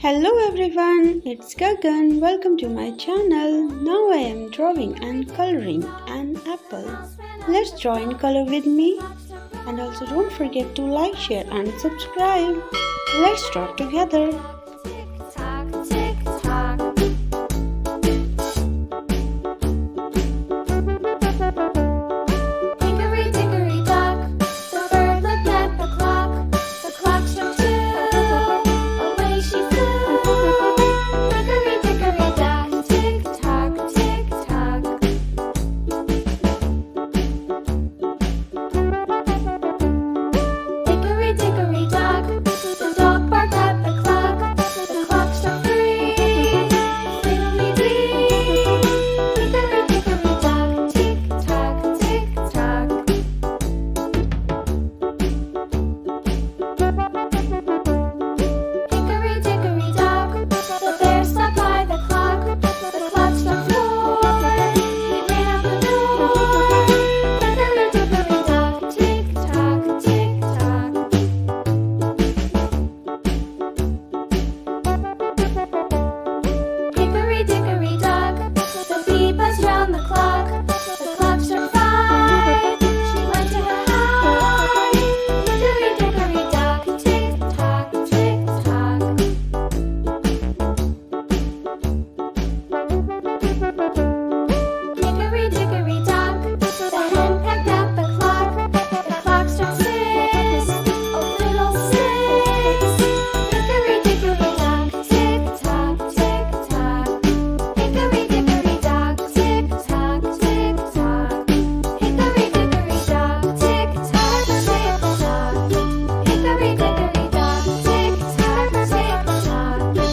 Hello everyone, it's Gagan. Welcome to my channel. Now I am drawing and coloring an apple. Let's draw and color with me. And also don't forget to like, share and subscribe. Let's draw together.